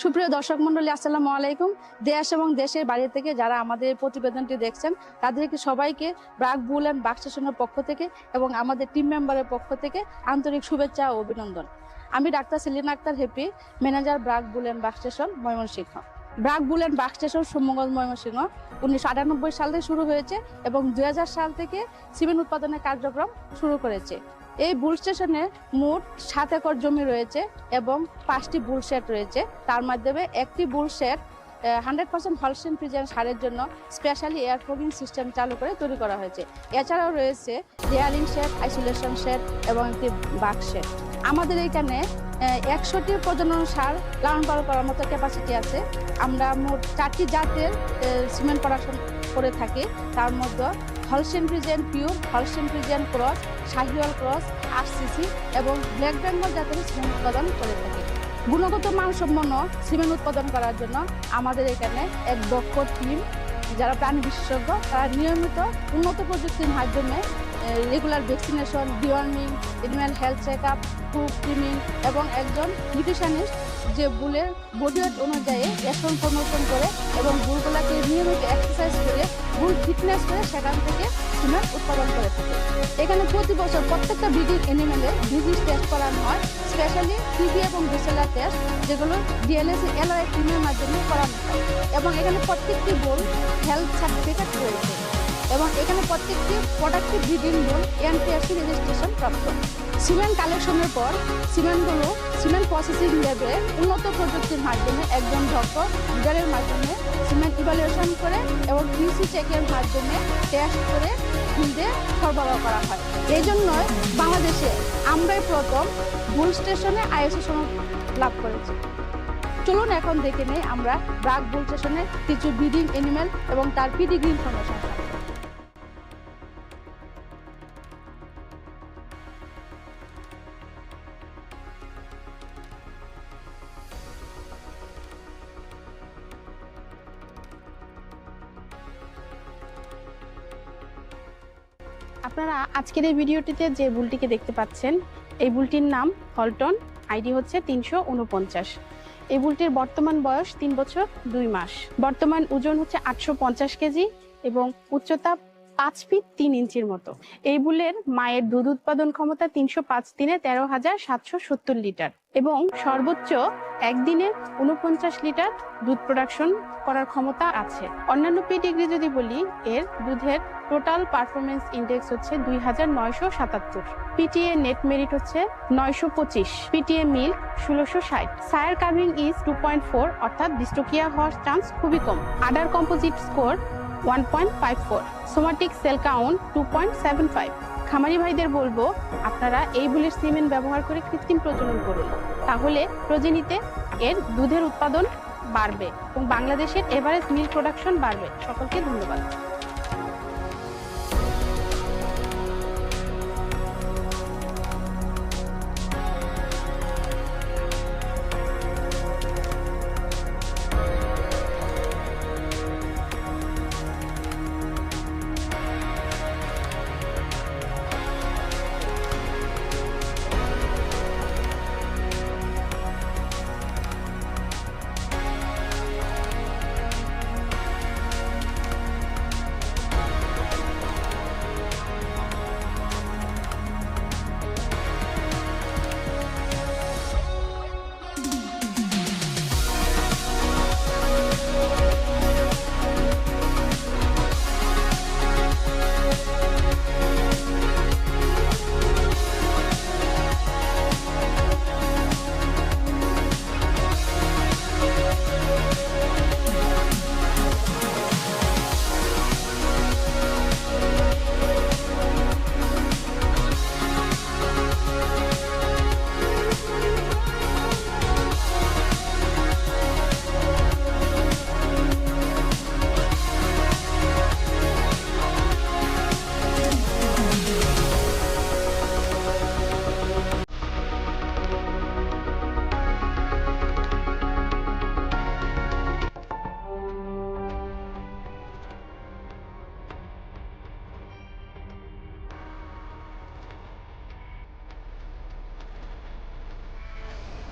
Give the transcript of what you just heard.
সুপ্রিয় দর্শক মন্ডলী, আসসালামু আলাইকুম। দেশ এবং দেশের বাইরে থেকে যারা আমাদের প্রতিবেদনটি দেখছেন তাদেরকে সবাইকে ব্রাক বুল অ্যান্ড বাক স্টেশনের পক্ষ থেকে এবং আমাদের টিম মেম্বারের পক্ষ থেকে আন্তরিক শুভেচ্ছা ও অভিনন্দন। আমি doctor Selina Akter Happy, manager BRAC bull and buck station, Mymensingh. BRAC bull and buck station Sumangal, Mymensingh 1998 সাল থেকে শুরু হয়েছে এবং 2000 সাল থেকে সিমেন্ট উৎপাদনের কার্যক্রম শুরু করেছে। এই বুল স্টেশনে মোট 7 একর জমি রয়েছে এবং 5টি বুল শেড রয়েছে। তার মাধ্যমে একটি বুল শেড 100% হলস্টেইন ফ্রিজিয়ান সারের জন্য স্পেশালি এয়ার ফগিং সিস্টেম চালু করে তৈরি করা হয়েছে। এছাড়াও রয়েছে লেয়ারিং শেড, আইসোলেশন শেড এবং একটি বাক শেড। আমাদের এখানে 100টি প্রজনন সার লালন পালন করার মতো ক্যাপাসিটি আছে। আমরা মোট 4টি জাতের সিমেন্ট প্রোডাকশন করে থাকি। তার মধ্যে Holstein Friesian pure, Holstein Friesian cross, Sahiwal cross, RCC এবং ব্ল্যাক বেঙ্গল জাতের সিমেন্ট উৎপাদন করে থাকি। গুণগত মানসম্পন্ন সিমেন্ট উৎপাদন করার জন্য আমাদের এখানে এক দক্ষ টিম যারা প্রাণী বিশেষজ্ঞ, তারা নিয়মিত উন্নত প্রযুক্তির মাধ্যমে regular vaccination, deworming, animal health check up, hoof trimming এবং একজন নিউট্রিশনিস্ট যে বুলের বডি ওয়েট অনুযায়ী এসন প্রমোশন করে এবং বুলগুলাকে নিয়মিত এক্সারসাইজ করে বুল ফিটনেস করে সেখান থেকে সিমেন্ট উৎপাদন করে থাকে। এখানে প্রতি বছর প্রত্যেকটা ব্রিডিং অ্যানিমেলে ডিজিজ টেস্ট করানো হয়, স্পেশালি টিবি এবং ব্রুসেলা টেস্ট, যেগুলো ডিএলএসি এলআই টিমের মাধ্যমে করানো হয়। এবং এখানে প্রত্যেকটি বুল হেলথ সার্টিফিকেট রয়েছে এবং এখানে প্রত্যেকটি প্রোডাক্টিভ ব্রিডিং বুল এনটিআরসি রেজিস্ট্রেশন প্রাপ্ত। সিমেন্ট কালেকশনের পর সিমেন্টগুলো সিমেন্ট প্রসেসিং ল্যাবে উন্নত প্রযুক্তির মাধ্যমে একজন দক্ষ লিডারের মাধ্যমে সিমেন্ট ইভ্যালুয়েশন করে এবং কিউসি চেকের মাধ্যমে টেস্ট করে ফিল্ডে সরবরাহ করা হয়। এই জন্যই বাংলাদেশে আমরাই প্রথম বুল স্টেশনে আইএসও সনদ লাভ করেছি। চলুন এখন দেখে নেই আমরা ব্রাক বুল স্টেশনের কিছু ব্রিডিং অ্যানিমেল এবং তার পিডিগ্রি ইনফরমেশন। আপনারা আজকের এই ভিডিওটিতে যে বুলটিকে দেখতে পাচ্ছেন, এই বুলটির নাম হলটন, আইডি হচ্ছে 349। এই বুলটির বর্তমান বয়স 3 বছর 2 মাস। বর্তমান ওজন হচ্ছে 850 কেজি এবং উচ্চতা 5 ফিট 3 ইঞ্চির মতো। এই বুলের মায়ের দুধ উৎপাদন ক্ষমতা 305 দিনে 13,770 লিটার এবং সর্বোচ্চ একদিনে 49 লিটার দুধ প্রোডাকশন করার ক্ষমতা আছে। অন্যান্য পিডিগ্রি যদি বলি, এর দুধের টোটাল পারফরমেন্স ইন্ডেক্স হচ্ছে 2977, পিটিএ নেট মেরিট হচ্ছে 925, PTA milk 1660, sire calving is 2.4 অর্থাৎ ডিস্টোকিয়া হওয়ার চান্স খুবই কম। Udder composite score 1.54, somatic cell count 2.75। খামারি ভাইদের বলবো, আপনারা এই বুলের সিমেন্ট ব্যবহার করে কৃত্রিম প্রজনন করুন, তাহলে প্রজনীতে এর দুধের উৎপাদন বাড়বে এবং বাংলাদেশের এভারেজ মিল্ক প্রোডাকশন বাড়বে। সকলকে ধন্যবাদ।